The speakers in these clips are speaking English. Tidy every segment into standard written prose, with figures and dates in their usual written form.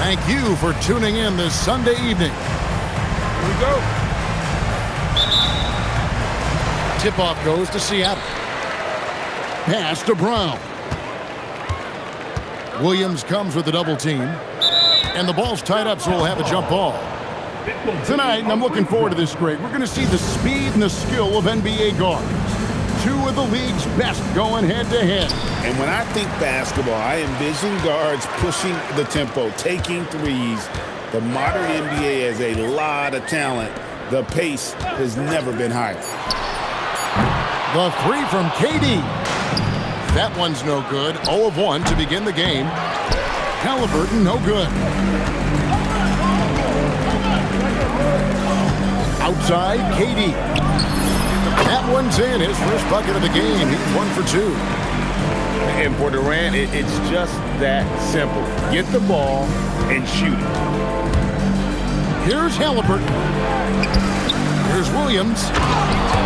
Thank you for tuning in this Sunday evening. Here we go. Tip-off goes to Seattle. Pass to Brown. Williams comes with the double team. And the ball's tied up, so we'll have a jump ball. Tonight, and I'm looking forward to this, Greg, we're going to see the speed and the skill of NBA guards. Two of the league's best going head-to-head. And when I think basketball, I envision guards pushing the tempo, taking threes. The modern NBA has a lot of talent. The pace has never been higher. The three from KD. That one's no good. 0 of 1 to begin the game. Halliburton, no good. Outside, KD. That one's in. His first bucket of the game. He's 1 for 2. And for Durant, it's just that simple. Get the ball and shoot it. Here's Halliburton. Here's Williams.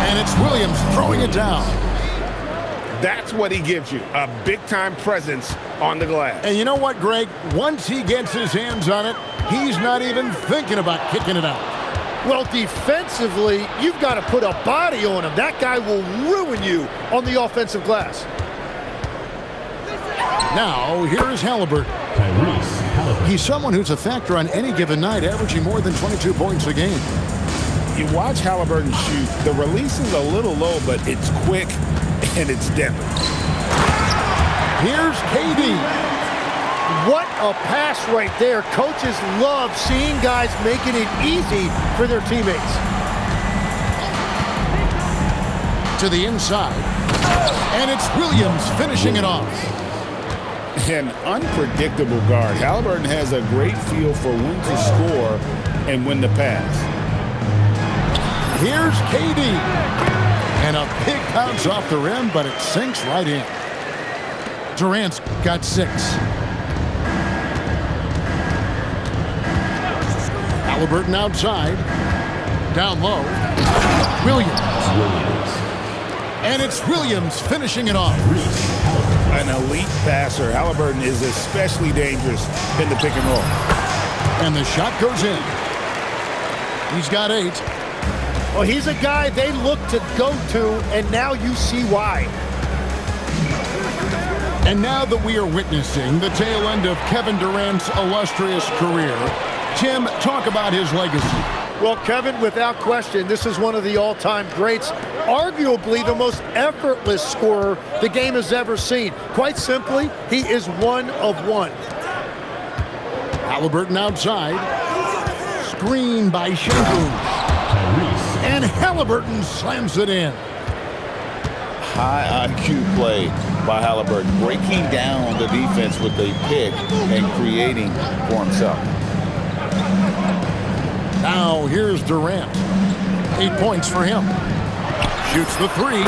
And it's Williams throwing it down. That's what he gives you, a big-time presence on the glass. And you know what, Greg? Once he gets his hands on it, he's not even thinking about kicking it out. Well, defensively, you've got to put a body on him. That guy will ruin you on the offensive glass. Now, here is Halliburton. He's someone who's a factor on any given night, averaging more than 22 points a game. You watch Halliburton shoot. The release is a little low, but it's quick and it's deadly. Here's KD. What a pass right there. Coaches love seeing guys making it easy for their teammates. To the inside. And it's Williams finishing it off. An unpredictable guard. Halliburton has a great feel for when to score and when to pass. Here's KD. And a big bounce off the rim, but it sinks right in. Durant's got 6. Halliburton outside. Down low. Williams. And it's Williams finishing it off. An elite passer. Halliburton is especially dangerous in the pick and roll. And the shot goes in. He's got 8. Well, he's a guy they look to go to, and now you see why. And now that we are witnessing the tail end of Kevin Durant's illustrious career, Tim, talk about his legacy. Well, Kevin, without question, this is one of the all-time greats, arguably the most effortless scorer the game has ever seen. Quite simply, he is 1 of 1. Halliburton outside. Screen by Şengün. And Halliburton slams it in. High IQ play by Halliburton, breaking down the defense with a pick and creating for himself. Now here's Durant. 8 points for him. Shoots the 3.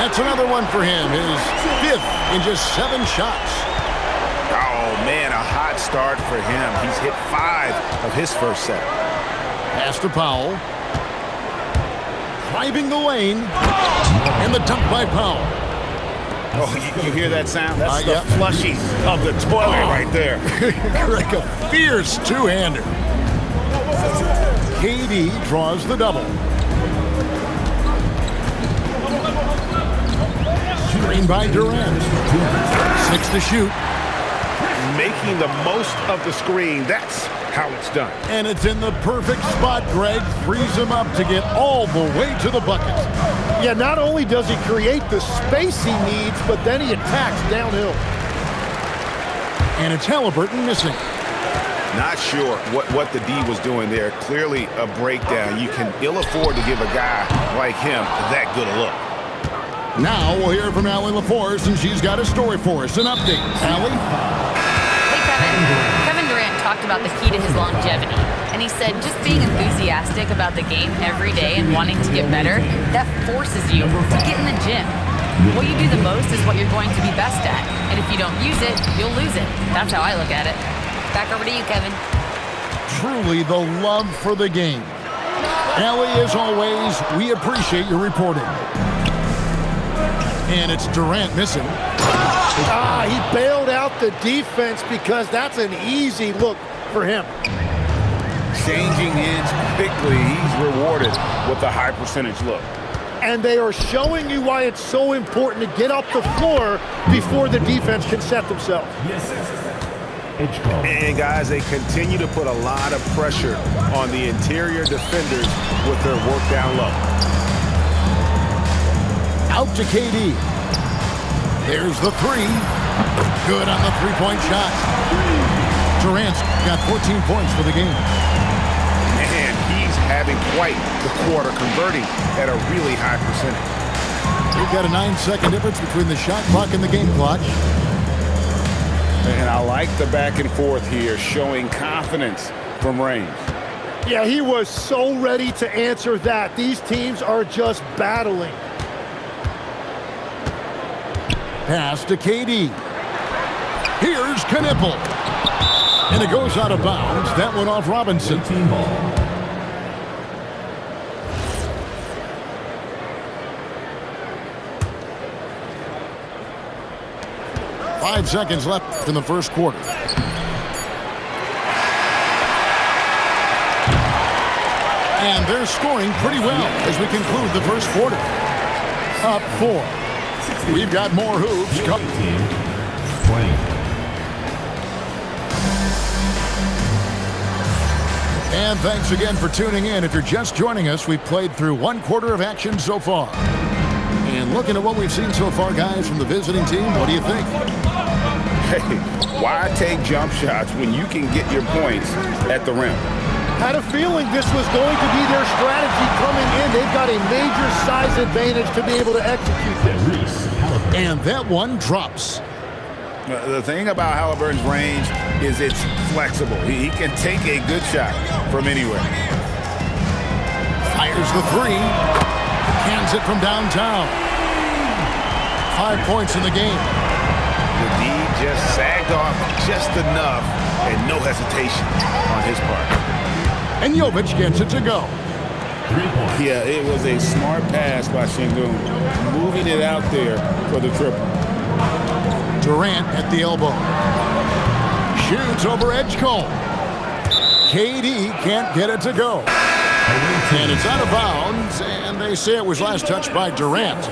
That's another one for him. His 5th in just 7 shots. Oh, man, a hot start for him. He's hit 5 of his first set. Pass to Powell. Driving the lane. And the dunk by Powell. Oh, you hear that sound? That's the flushing of the toilet right there. Greg, a fierce two-hander. KD draws the double. Screen by Durant. 6 to shoot. Making the most of the screen. That's how it's done. And it's in the perfect spot, Greg. Frees him up to get all the way to the bucket. Yeah, not only does he create the space he needs, but then he attacks downhill. And it's Halliburton missing. Not sure what the D was doing there. Clearly a breakdown. You can ill afford to give a guy like him that good a look. Now we'll hear from Allie LaForce, and she's got a story for us. An update. Allie? Hey, Kevin. Kevin Durant talked about the key to his longevity. And he said just being enthusiastic about the game every day and wanting to get better, that forces you to get in the gym. What you do the most is what you're going to be best at. And if you don't use it, you'll lose it. That's how I look at it. Back over to you, Kevin. Truly the love for the game. Allie, as always, we appreciate your reporting. And it's Durant missing. He bailed out the defense because that's an easy look. for him. Changing ends quickly. He's rewarded with a high percentage look. And they are showing you why it's so important to get up the floor before the defense can set themselves. And guys, they continue to put a lot of pressure on the interior defenders with their work down low. Out to KD. There's the three. Good on the three-point shot. Durant's got 14 points for the game. Man, he's having quite the quarter, converting at a really high percentage. We've got a 9-second difference between the shot clock and the game clock. And I like the back and forth here, showing confidence from range. Yeah, he was so ready to answer that. These teams are just battling. Pass to KD. Here's Knipple. And it goes out of bounds. That went off Robinson. Five seconds left in the first quarter. And they're scoring pretty well as we conclude the first quarter. Up 4. We've got more hoops coming. And thanks again for tuning in. If you're just joining us, we've played through one quarter of action so far. And looking at what we've seen so far, guys, from the visiting team, what do you think? Hey, why take jump shots when you can get your points at the rim? Had a feeling this was going to be their strategy coming in. They've got a major size advantage to be able to execute this. And that one drops. The thing about Halliburton's range is it's flexible. He can take a good shot from anywhere. Fires the three. Cans it from downtown. 5 points in the game. The D just sagged off just enough and no hesitation on his part. And Jovic gets it to go. Yeah, it was a smart pass by Şengün, moving it out there for the triple. Durant at the elbow. Shoots over Edgecombe. KD can't get it to go. And it's out of bounds, and they say it was last touched by Durant.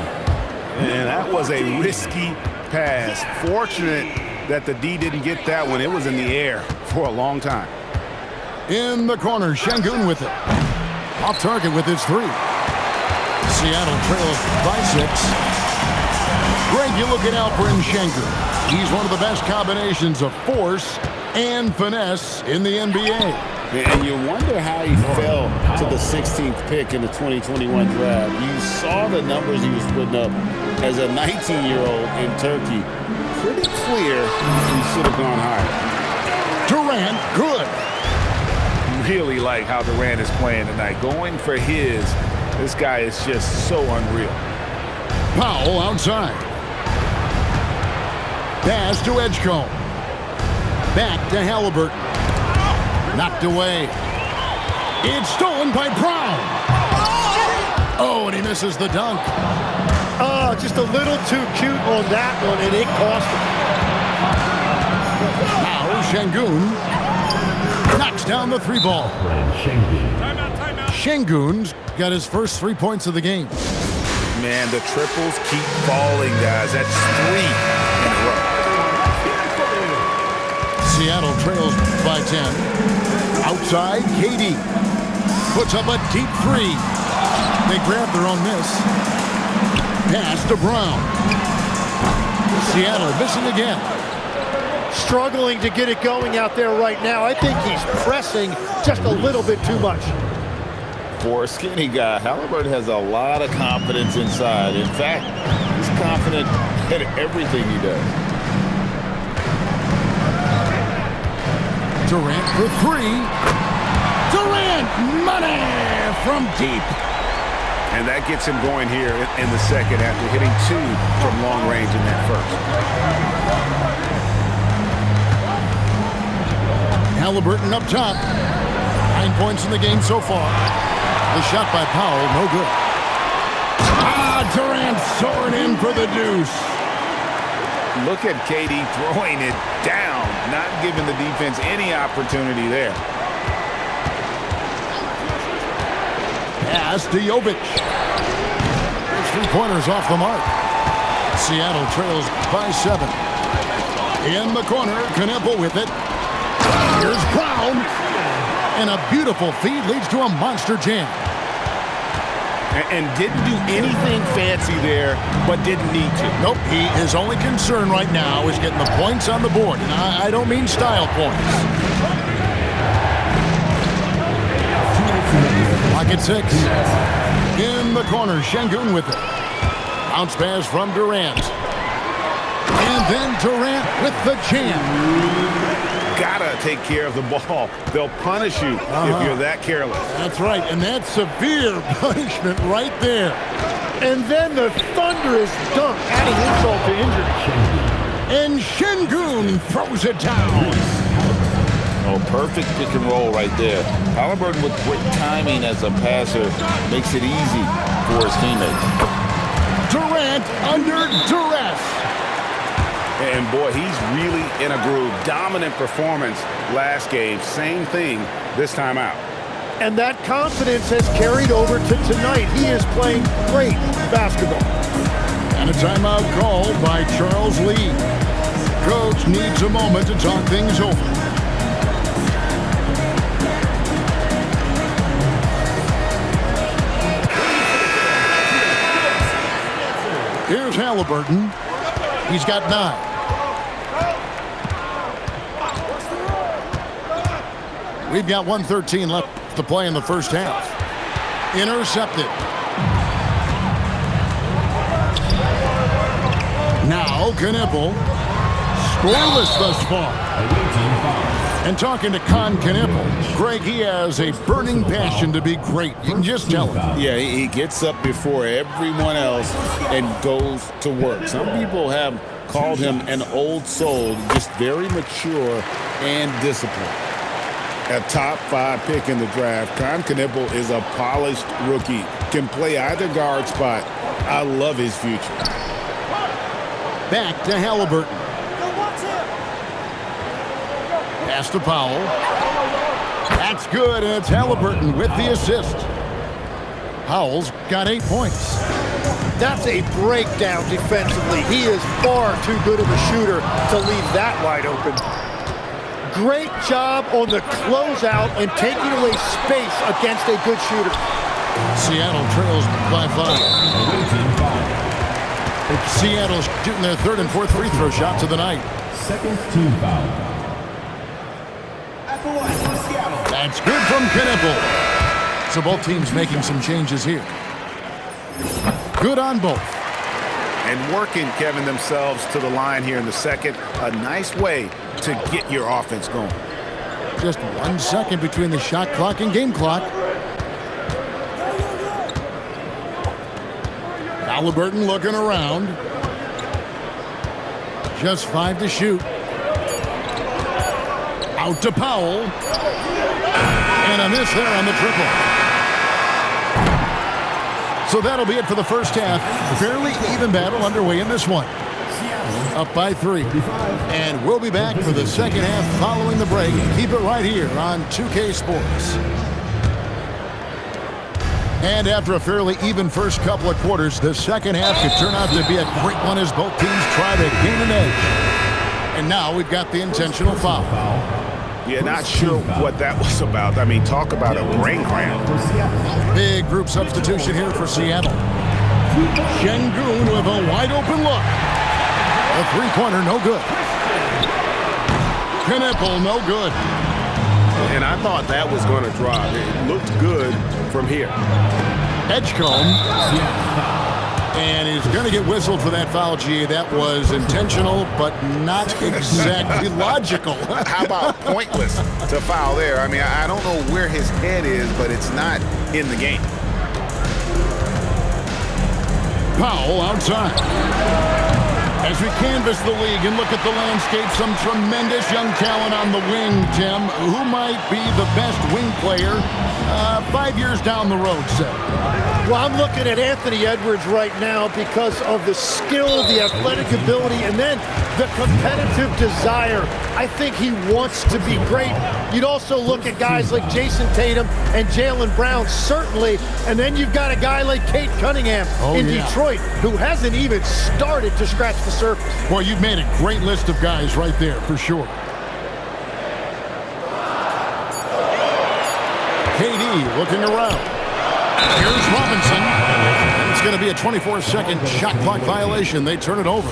And that was a risky pass. Fortunate that the D didn't get that one. It was in the air for a long time. In the corner, Şengün with it. Off target with his three. Seattle trails by 6. Greg, you look at Alperen Şengün. He's one of the best combinations of force and finesse in the NBA. And you wonder how he fell to the 16th pick in the 2021 draft. You saw the numbers he was putting up as a 19-year-old in Turkey. Pretty clear he should have gone higher. Durant, good. Really like how Durant is playing tonight. Going for his, this guy is just so unreal. Powell outside. Pass to Edgecombe. Back to Halliburton. Knocked away. It's stolen by Brown. Oh, and he misses the dunk. Just a little too cute on that one, and it cost him. Now Şengün knocks down the three ball. Şengün's got his first 3 points of the game. Man, the triples keep falling, guys. That's 3 in a row. Seattle trails by 10. Outside, KD puts up a deep 3. They grab their own miss. Pass to Brown. Seattle missing again. Struggling to get it going out there right now. I think he's pressing just a little bit too much. For a skinny guy, Halliburton has a lot of confidence inside. In fact, he's confident in everything he does. Durant for 3. Durant, money from deep. And that gets him going here in the second after hitting 2 from long range in that first. Halliburton up top. 9 points in the game so far. The shot by Powell, no good. Durant soaring in for the deuce. Look at KD throwing it down, not giving the defense any opportunity there. Pass to Jovic. His three-pointers off the mark. Seattle trails by 7. In the corner, Kneppel with it. Here's Brown. And a beautiful feed leads to a monster jam. And didn't do anything fancy there, but didn't need to. Nope, his only concern right now is getting the points on the board. And I don't mean style points. Lock at 6. In the corner, Şengün with it. Bounce pass from Durant. And then Durant with the jam. Gotta take care of the ball. They'll punish you if you're that careless. That's right, and that's severe punishment right there. And then the thunderous dunk, adding insult to injury. And Şengün throws it down. Oh, perfect pick and roll right there. Halliburton with great timing as a passer makes it easy for his teammates. Durant under duress. And boy, he's really in a groove. Dominant performance last game. Same thing this time out. And that confidence has carried over to tonight. He is playing great basketball. And a timeout called by Charles Lee. Coach needs a moment to talk things over. Here's Halliburton. He's got 9. We've got 1:13 left to play in the first half. Intercepted. Now Kneppel. Scoreless thus far. And talking to Con Kneppel, Greg, he has a burning passion to be great. You can just tell him. Yeah, he gets up before everyone else and goes to work. Some people have called him an old soul, just very mature and disciplined. A top 5 pick in the draft, Con Kneppel is a polished rookie. Can play either guard spot. I love his future. Back to Halliburton. Pass to Powell. That's good, and it's Halliburton with the assist. Powell's got 8 points. That's a breakdown defensively. He is far too good of a shooter to leave that wide open. Great job on the closeout and taking away space against a good shooter. Seattle trails by 5. Seattle's shooting their 3rd and 4th free throw shots of the night. Second team foul. That's good from Kneppel. So both teams making some changes here. Good on both. And working, Kevin, themselves to the line here in the second. A nice way to get your offense going. Just 1 second between the shot clock and game clock. Halliburton looking around. Just 5 to shoot. Out to Powell. And a miss there on the triple. So that'll be it for the first half. Fairly even battle underway in this one. Up by 3. And we'll be back for the second half following the break. Keep it right here on 2K Sports. And after a fairly even first couple of quarters, the second half could turn out to be a great one as both teams try to gain an edge. And now we've got the intentional foul. Yeah, not sure what that was about. I mean, talk about a brain cramp. Big group substitution here for Seattle. Şengün with a wide open look. A three-pointer, no good. Kneppel, no good. And I thought that was going to drop. It looked good from here. Edgecombe. And he's going to get whistled for that foul, G. That was intentional, but not exactly logical. How about pointless to foul there? I mean, I don't know where his head is, but it's not in the game. Powell outside. As we canvass the league and look at the landscape, some tremendous young talent on the wing, Tim. Who might be the best wing player 5 years down the road, say? Well, I'm looking at Anthony Edwards right now because of the skill, the athletic ability, and then the competitive desire. I think he wants to be great. You'd also look at guys like Jason Tatum and Jaylen Brown, certainly, and then you've got a guy like Cade Cunningham in Detroit who hasn't even started to scratch the surface. Well, you've made a great list of guys right there, for sure. KD looking around. Here's Robinson. And it's going to be a 24-second shot clock violation. They turn it over.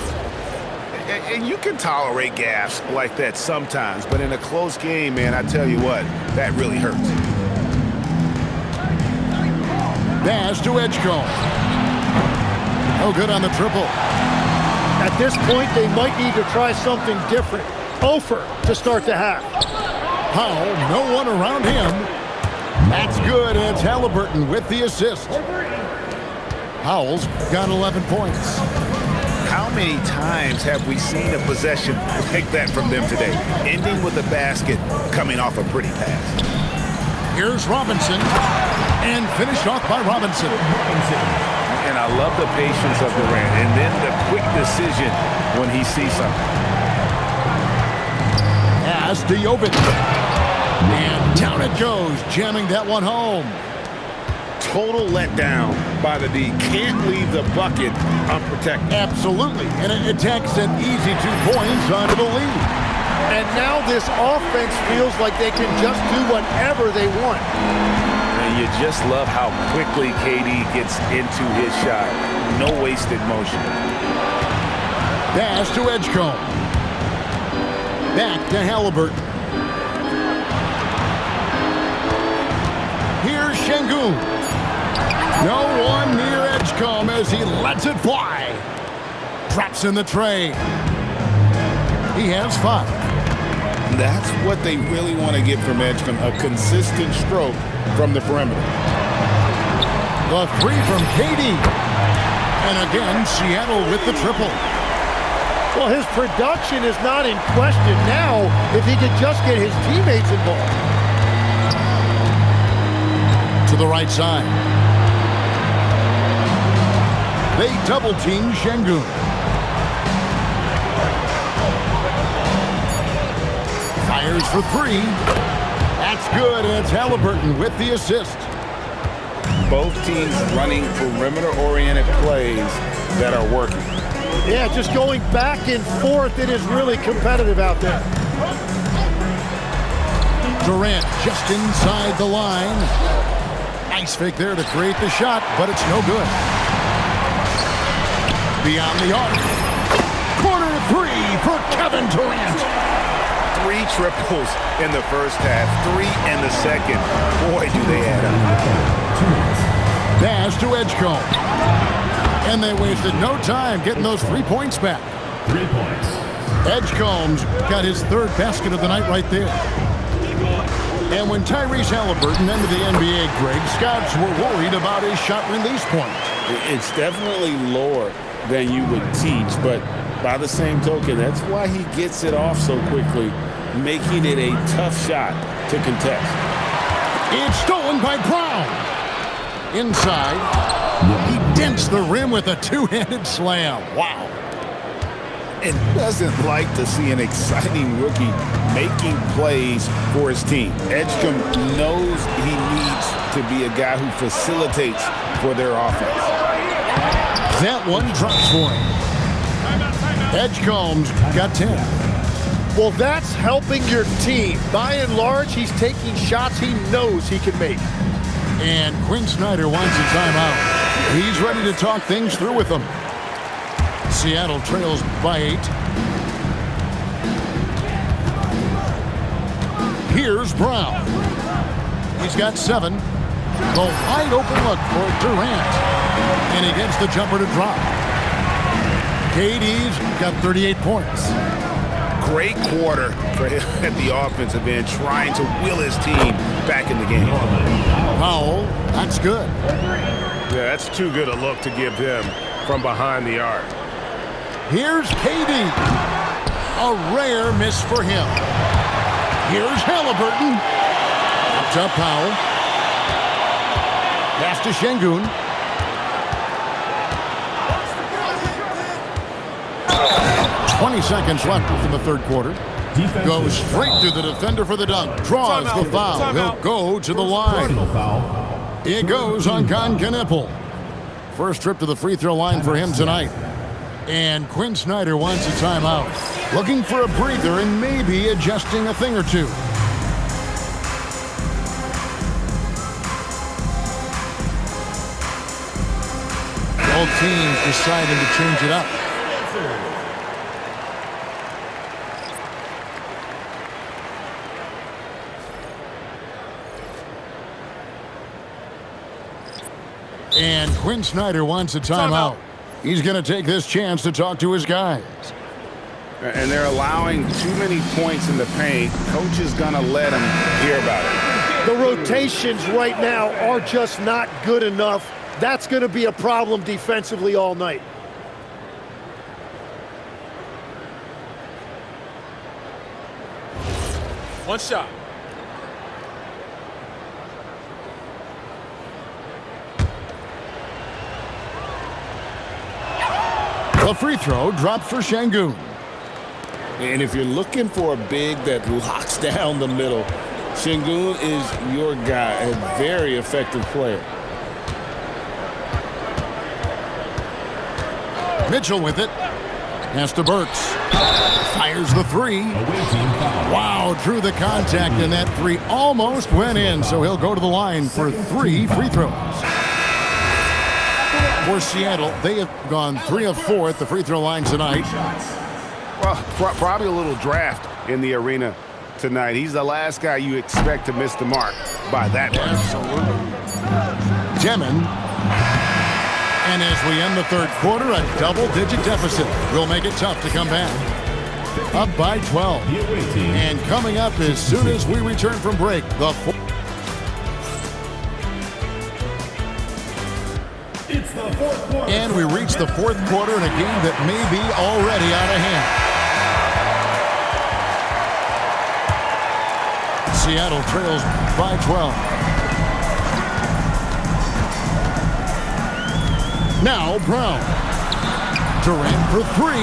And you can tolerate gas like that sometimes, but in a close game, man, I tell you what, that really hurts. Pass to Edgecombe. No good on the triple. At this point, they might need to try something different. Ofer to start the half. Powell, no one around him. That's good, and it's Halliburton with the assist. Powell's got 11 points. How many times have we seen a possession like that from them today? Ending with a basket, coming off a pretty pass. Here's Robinson, and finished off by Robinson. And I love the patience of Durant, and then the quick decision when he sees something. Pass to Jovic. And down it goes, jamming that one home. Total letdown by the D. Can't leave the bucket unprotected. Absolutely, and it takes an easy 2 points onto the lead. And now this offense feels like they can just do whatever they want. And you just love how quickly KD gets into his shot. No wasted motion. Pass to Edgecombe. Back to Halliburton. Here's Şengün. No one near Edgecombe as he lets it fly. Drops in the tray. He has 5. That's what they really want to get from Edgecombe, a consistent stroke from the perimeter. The 3 from KD. And again, Seattle with the triple. Well, his production is not in question now if he could just get his teammates involved. To the right side. They double-team Şengün. Fires for 3. That's good, and it's Halliburton with the assist. Both teams running perimeter-oriented plays that are working. Yeah, just going back and forth. It is really competitive out there. Durant just inside the line. Nice fake there to create the shot, but it's no good. Beyond the arc. Corner 3 for Kevin Durant. 3 triples in the first half, 3 in the second. Boy, do they add up. Pass to Edgecombe. And they wasted no time getting those 3 points back. 3 points. Edgecombe's got his 3rd basket of the night right there. And when Tyrese Halliburton entered the NBA, Greg, scouts were worried about his shot release point. It's definitely lower than you would teach, but by the same token, that's why he gets it off so quickly, making it a tough shot to contest. It's stolen by Brown. Inside, he dents the rim with a 2-handed slam. Wow. And doesn't like to see an exciting rookie making plays for his team. Edgecombe knows he needs to be a guy who facilitates for their offense. That one drops for him. Edgecombe's got 10. Well, that's helping your team. By and large, he's taking shots he knows he can make. And Quinn Snyder wants a timeout. He's ready to talk things through with them. Seattle trails by 8. Here's Brown. He's got 7. The wide open look for Durant. And he gets the jumper to drop. KD's got 38 points. Great quarter for him at the offensive end, trying to wheel his team back in the game. Powell, that's good. Yeah, that's too good a look to give him from behind the arc. Here's KD. A rare miss for him. Here's Halliburton. Up to Powell. Pass to Şengün. "20 seconds left in the third quarter. Goes straight to the defender for the dunk. Draws the foul. He'll go to the line. It goes on Kaan Knueppel. First trip to the free throw line for him tonight. And Quinn Snyder wants a timeout. Looking for a breather and maybe adjusting a thing or two. Both teams deciding to change it up. And Quinn Snyder wants a timeout. He's going to take this chance to talk to his guys. And they're allowing too many points in the paint. Coach is going to let them hear about it. The rotations right now are just not good enough. That's going to be a problem defensively all night. One shot. The free throw dropped for Şengün. And if you're looking for a big that locks down the middle, Şengün is your guy, a very effective player. Mitchell with it. Pass to Burks. Fires the three. Wow, through the contact, and that three almost went in, so he'll go to the line for 3 free throws. For Seattle, they have gone 3 of 4 at the free throw line tonight. Well, probably a little draft in the arena tonight. He's the last guy you expect to miss the mark by that much. Absolutely. Demon. And as we end the third quarter, a double-digit deficit will make it tough to come back. Up by 12. And coming up as soon as we return from break, the and we reach the fourth quarter in a game that may be already out of hand. Seattle trails by 12. Now Brown. Durant for 3.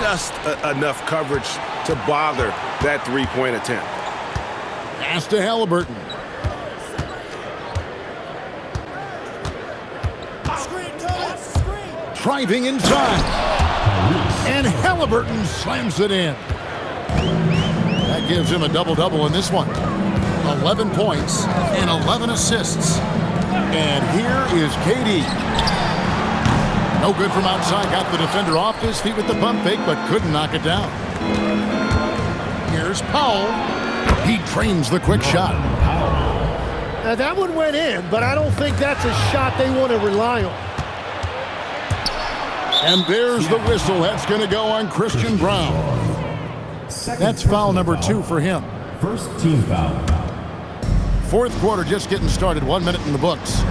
Just enough coverage to bother that three-point attempt. Pass to Halliburton. Driving inside. And Halliburton slams it in. That gives him a double-double in this one. 11 points and 11 assists. And here is KD. No good from outside. Got the defender off his feet with the pump fake, but couldn't knock it down. Here's Powell. He trains the quick shot. Now that one went in, but I don't think that's a shot they want to rely on. And there's the whistle. That's going to go on Christian Brown. That's foul number 2 for him. First team foul. Fourth quarter just getting started. 1 minute in the books.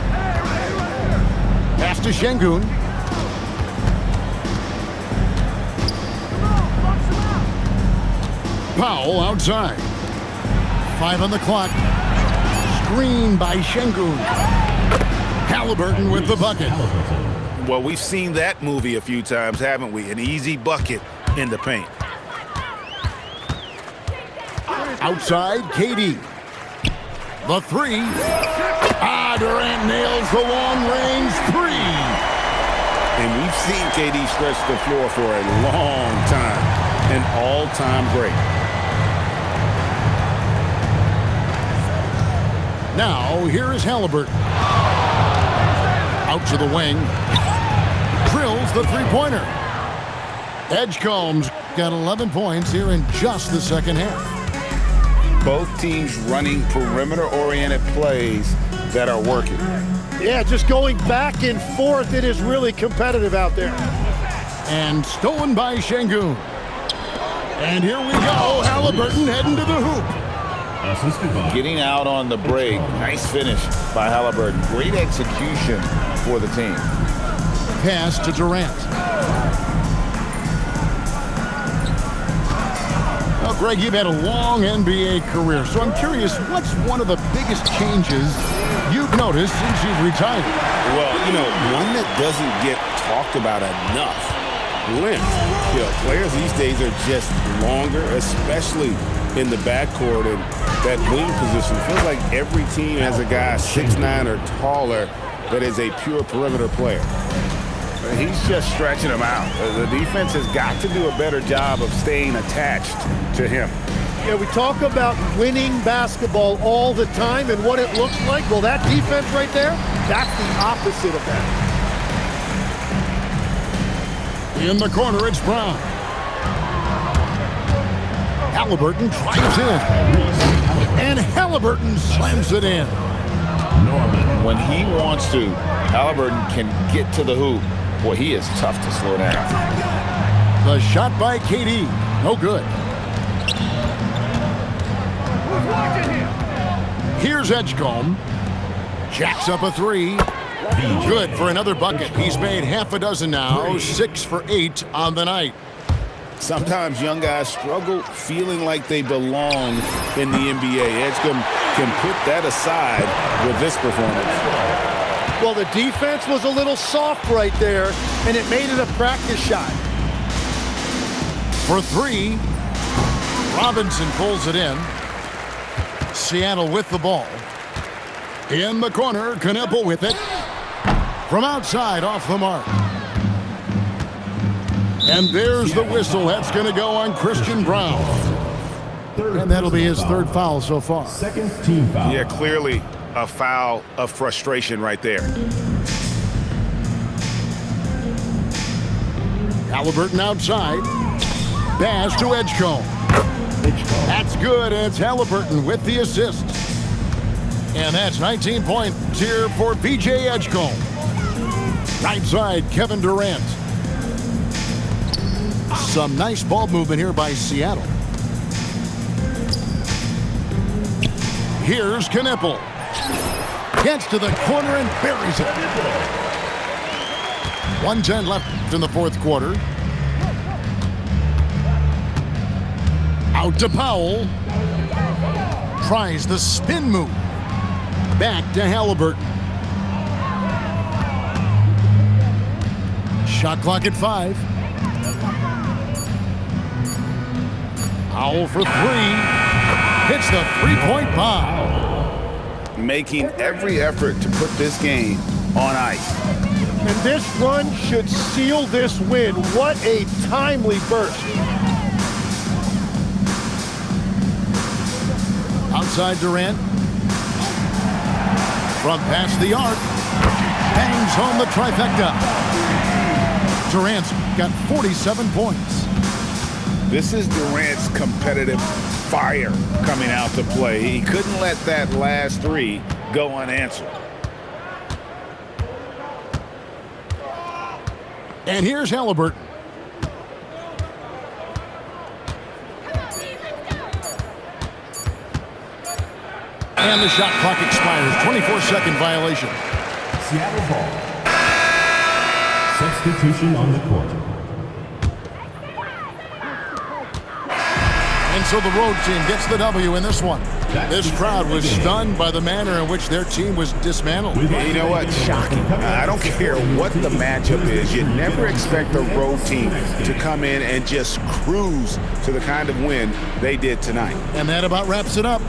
Pass to Şengün. Powell outside. 5 on the clock. Screen by Şengün. Halliburton with the bucket. Well, we've seen that movie a few times, haven't we? An easy bucket in the paint. Outside, KD. The 3. Durant nails the long-range 3. And we've seen KD stretch the floor for a long time. An all-time great. Now, here is Halliburton. Out to the wing. Drills the three-pointer. Edgecombe's got 11 points here in just the second half. Both teams running perimeter-oriented plays that are working. Yeah, just going back and forth. It is really competitive out there. And stolen by Şengün. And here we go. Halliburton heading to the hoop. Getting out on the break. Nice finish by Halliburton. Great execution for the team. Pass to Durant. Greg, you've had a long NBA career, so I'm curious, what's one of the biggest changes you've noticed since you've retired? Well, one that doesn't get talked about enough, length. Players these days are just longer, especially in the backcourt, and that wing position. Feels like every team has a guy 6'9" or taller that is a pure perimeter player. He's just stretching them out. The defense has got to do a better job of staying attached to him. Yeah, we talk about winning basketball all the time and what it looks like. Well, that defense right there, that's the opposite of that. In the corner, it's Brown. Halliburton drives in. And Halliburton slams it in. When he wants to, Halliburton can get to the hoop. Boy, he is tough to slow down. The shot by KD. No good. Here's Edgecombe. Jacks up a three. Good for another bucket. He's made half a dozen now. 6 for 8 on the night. Sometimes young guys struggle feeling like they belong in the NBA. Edgecombe can put that aside with this performance. Well, the defense was a little soft right there, and it made it a practice shot. For 3, Robinson pulls it in. Seattle with the ball. In the corner, Kneppel with it. From outside, off the mark. And there's the whistle. That's going to go on Christian Brown. And that'll be his third foul so far. Second team foul. Yeah, clearly a foul of frustration right there. Halliburton outside. Pass to Edgecombe. That's good, and it's Halliburton with the assist. And that's 19 points here for PJ Edgecombe. Right side, Kevin Durant. Some nice ball movement here by Seattle. Here's Kneppel. Gets to the corner and buries it. 1:10 left in the fourth quarter. Out to Powell. Tries the spin move. Back to Halliburton. Shot clock at 5. Powell for 3. Hits the three-point bomb. Making every effort to put this game on ice. And this run should seal this win. What a timely burst. Outside Durant. From past the arc. Bangs home the trifecta. Durant's got 47 points. This is Durant's competitive fire coming out to play. He couldn't let that last 3 go unanswered. And here's Halliburton. And the shot clock expires. 24-second violation. Seattle ball. Substitution on the court. And so the road team gets the W in this one. This crowd was stunned by the manner in which their team was dismantled. You know what? Shocking. I don't care what the matchup is. You never expect a road team to come in and just cruise to the kind of win they did tonight. And that about wraps it up.